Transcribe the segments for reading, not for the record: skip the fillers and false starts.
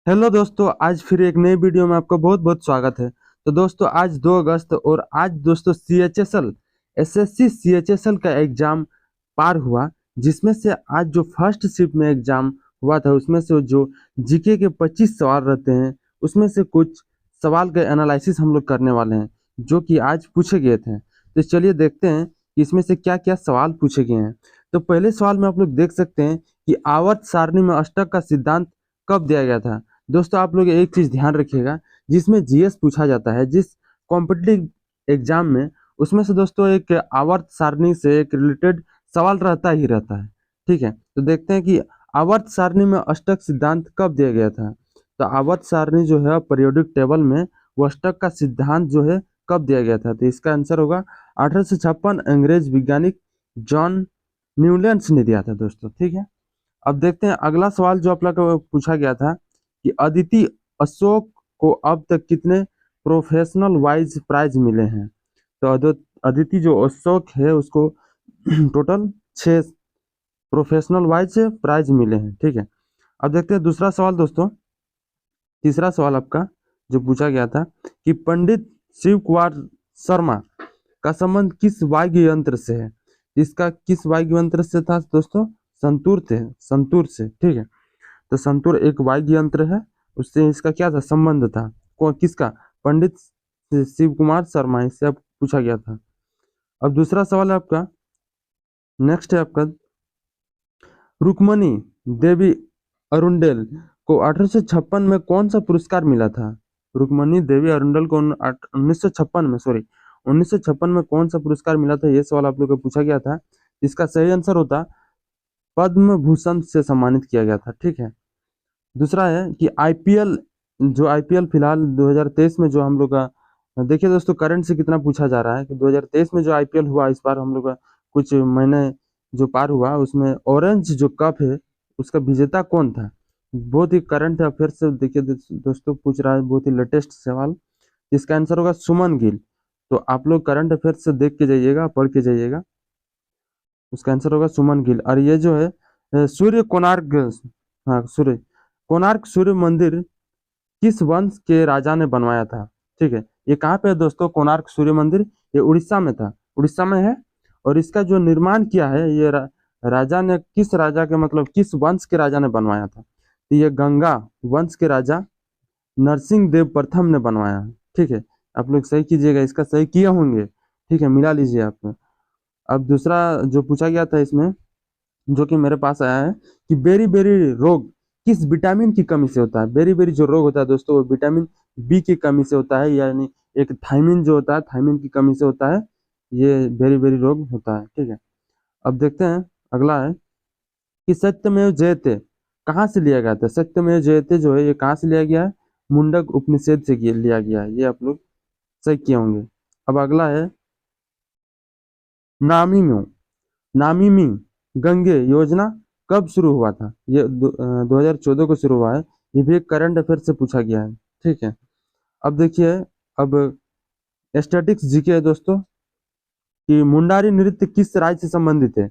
Hello दोस्तों, आज फिर एक नई वीडियो में आपका बहुत बहुत स्वागत है। तो दोस्तों, आज 2 अगस्त और आज दोस्तों CHSL SSC CHSL का एग्जाम पार हुआ, जिसमें से आज जो फर्स्ट शिफ्ट में एग्जाम हुआ था उसमें से जो जीके के 25 सवाल रहते हैं उसमें से कुछ सवाल का एनालिसिस हम लोग करने वाले हैं जो कि आज पूछे गए थे। तो चलिए देखते हैं कि इसमें से क्या क्या सवाल पूछे गए हैं। तो पहले सवाल में आप लोग देख सकते हैं कि आवर्त सारणी में अष्टक का सिद्धांत कब दिया गया था। दोस्तों, आप लोग एक चीज ध्यान रखिएगा, जिसमें जीएस पूछा जाता है जिस कॉम्पिटिटिव एग्जाम में, उसमें से दोस्तों एक आवर्त सारणी से एक रिलेटेड सवाल रहता ही रहता है। ठीक है, तो देखते हैं कि आवर्त सारणी में अष्टक सिद्धांत कब दिया गया था। तो आवर्त सारणी जो है पीरियोडिक टेबल में वो अष्टक का सिद्धांत जो है कब दिया गया था। तो इसका आंसर होगा 1856 अंग्रेज वैज्ञानिक जॉन न्यूलैंड्स ने दिया था दोस्तों। ठीक है, अब देखते हैं अगला सवाल जो आप लोग को पूछा गया था कि अदिति अशोक को अब तक कितने प्रोफेशनल वाइज प्राइज मिले हैं। तो अदिति जो अशोक है उसको टोटल 6 प्रोफेशनल वाइज प्राइज मिले हैं। ठीक है, अब देखते हैं दूसरा सवाल दोस्तों। तीसरा सवाल आपका जो पूछा गया था कि पंडित शिव कुमार शर्मा का संबंध किस वाद्य यंत्र से है। इसका किस वाद्य यंत्र से था दोस्तों? संतूर थे, संतूर से। ठीक है, तो संतूर एक वाद्य यंत्र है, उससे इसका क्या था, संबंध था। कौन, किसका? पंडित शिव कुमार शर्मा, इससे अब पूछा गया था। अब दूसरा सवाल है आपका, नेक्स्ट है आपका, रुक्मणी देवी अरुंडेल को 1856 में कौन सा पुरस्कार मिला था। रुक्मणी देवी अरुंडेल को 1956 में कौन सा पुरस्कार मिला था, ये सवाल आप लोग को पूछा गया था। इसका सही आंसर होता पद्म भूषण से सम्मानित किया गया था। ठीक है, दूसरा है कि आईपीएल फिलहाल 2023 में जो हम लोग का, देखिए दोस्तों करंट से कितना पूछा जा रहा है कि 2023 में जो आईपीएल हुआ इस बार हम लोग का कुछ महीने जो पार हुआ उसमें ऑरेंज जो कप है उसका विजेता कौन था। बहुत ही करंट अफेयर से देखिए दोस्तों पूछ रहा है, बहुत ही लेटेस्ट सवाल। इसका आंसर होगा सुमन गिल। तो आप लोग करंट अफेयर से देख के जाइएगा, पढ़ के जाइएगा, उसका आंसर होगा सुमन गिल। और ये जो है सूर्य कोणार्क, हाँ कोणार्क सूर्य मंदिर किस वंश के राजा ने बनवाया था। ठीक है, ये कहाँ पे है दोस्तों? कोणार्क सूर्य मंदिर ये उड़ीसा में था, उड़ीसा में है। और इसका जो निर्माण किया है ये राजा ने, किस राजा के, मतलब किस वंश के राजा ने बनवाया था। तो ये गंगा वंश के राजा नरसिंह देव प्रथम ने बनवाया है। ठीक है, आप लोग सही कीजिएगा, इसका सही किए होंगे। ठीक है, मिला लीजिए आप। अब दूसरा जो पूछा गया था इसमें, जो कि मेरे पास आया है कि बेरी बेरी रोग किस विटामिन की कमी से होता है। बेरी बेरी जो रोग होता है दोस्तों वो विटामिन बी की कमी से होता है, यानी एक थायमिन जो होता है, थायमिन की कमी से होता है, ये बेरी बेरी रोग होता है। ठीक है, अब देखते हैं अगला है कि सत्यमेव जयते कहाँ से लिया गया था। सत्यमेव जयते जो है ये कहाँ से लिया गया है? मुंडक उपनिषद से लिया गया है, ये आप लोग सही किए होंगे। अब अगला है नामीम्यो नामीमी गंगे योजना कब शुरू हुआ था। ये 2014 को शुरू हुआ है। ये भी एक करंट अफेयर से पूछा गया है। ठीक है, अब देखिए, अब स्टैटिक्स जीके है दोस्तों कि मुंडारी नृत्य किस राज्य से संबंधित है।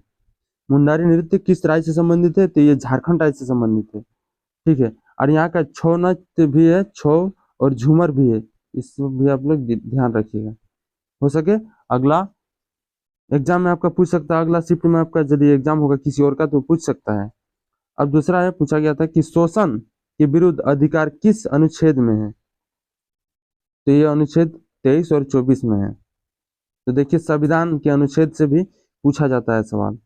मुंडारी नृत्य किस राज्य से संबंधित है? तो ये झारखंड राज्य से संबंधित है। ठीक है, और यहाँ का छौ नृत्य भी है, छौ और झूमर भी है, इसको भी आप लोग ध्यान रखिएगा। हो सके अगला एग्जाम में आपका पूछ सकता है, अगला शिफ्ट में आपका यदि एग्जाम होगा किसी और का तो पूछ सकता है। अब दूसरा है, पूछा गया था कि शोषण के विरुद्ध अधिकार किस अनुच्छेद में है। तो ये अनुच्छेद 23 और 24 में है। तो देखिए संविधान के अनुच्छेद से भी पूछा जाता है सवाल।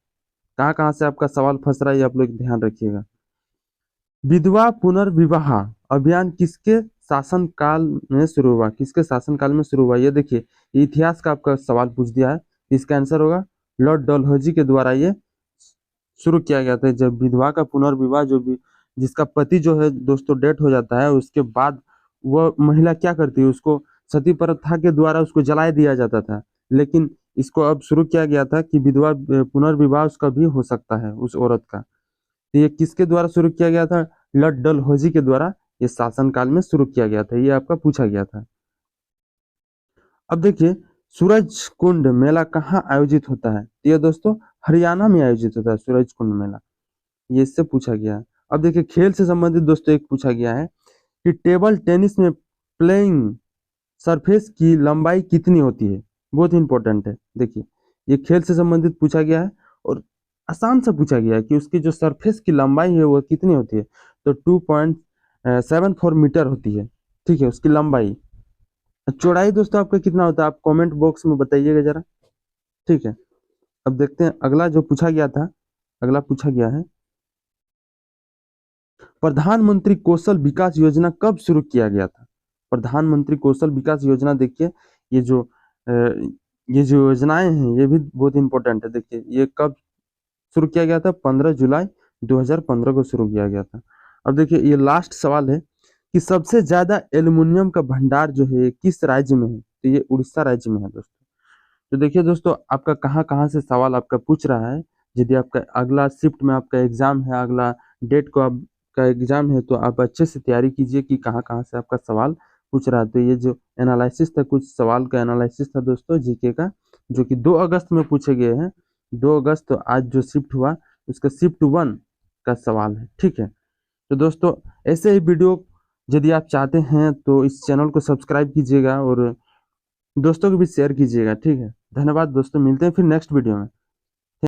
कहाँ कहाँ से आपका सवाल फंस रहा है ये आप लोग ध्यान रखिएगा। विधवा पुनर्विवाह अभियान किसके शासन काल में शुरू हुआ? किसके शासन काल में शुरू हुआ? ये देखिए इतिहास का आपका सवाल पूछ दिया है। इसका आंसर होगा लॉर्ड डलहौजी के द्वारा ये शुरू किया गया था। जब विधवा का पुनर्विवाह, जो भी जिसका पति जो है दोस्तों डेथ हो जाता है, उसके बाद वह महिला क्या करती है, उसको सती प्रथा के द्वारा उसको जला दिया जाता था। लेकिन इसको अब शुरू किया गया था कि विधवा पुनर्विवाह उसका भी हो सकता है, उस औरत का। तो ये किसके द्वारा शुरू किया गया था? लॉर्ड डलहौजी के द्वारा ये शासन काल में शुरू किया गया था, ये आपका पूछा गया था। अब देखिए सूरज कुंड मेला कहाँ आयोजित होता है। ये दोस्तों हरियाणा में आयोजित होता है सूरज कुंड मेला, ये इससे पूछा गया है। अब देखिए खेल से संबंधित दोस्तों एक पूछा गया है कि टेबल टेनिस में प्लेइंग सरफेस की लंबाई कितनी होती है। बहुत इंपॉर्टेंट है। देखिए, ये खेल से संबंधित पूछा गया है और आसान सा पूछा गया है कि उसकी जो सरफेस की लंबाई है वो कितनी होती है। तो 2.74 मीटर होती है। ठीक है, उसकी लंबाई। चौड़ाई दोस्तों आपका कितना होता है, आप कमेंट बॉक्स में बताइएगा जरा। ठीक है, अब देखते हैं अगला जो पूछा गया था। अगला पूछा गया है, प्रधानमंत्री कौशल विकास योजना कब शुरू किया गया था। प्रधानमंत्री कौशल विकास योजना, देखिए ये जो अ, ये जो योजनाएं हैं ये भी बहुत इंपॉर्टेंट है। देखिए ये कब शुरू किया गया था, 15 जुलाई 2015 को शुरू किया गया था। अब देखिए ये लास्ट सवाल है कि सबसे ज्यादा एल्युमिनियम का भंडार जो है किस राज्य में है। तो ये उड़ीसा राज्य में है दोस्तों। तो देखिए दोस्तों, आपका कहाँ कहाँ से सवाल आपका पूछ रहा है। यदि आपका अगला शिफ्ट में आपका एग्जाम है, अगला डेट को आपका एग्जाम है, तो आप अच्छे से तैयारी कीजिए कि कहाँ कहाँ से आपका सवाल पूछ रहा है। तो ये जो एनालिसिस था, कुछ सवाल का एनालिसिस था दोस्तों जीके का, जो कि 2 अगस्त में पूछे गए हैं। 2 अगस्त, तो आज जो शिफ्ट हुआ उसका शिफ्ट 1 का सवाल है। ठीक है, तो दोस्तों ऐसे ही वीडियो यदि आप चाहते हैं तो इस चैनल को सब्सक्राइब कीजिएगा और दोस्तों को भी शेयर कीजिएगा। ठीक है, धन्यवाद दोस्तों, मिलते हैं फिर नेक्स्ट वीडियो में।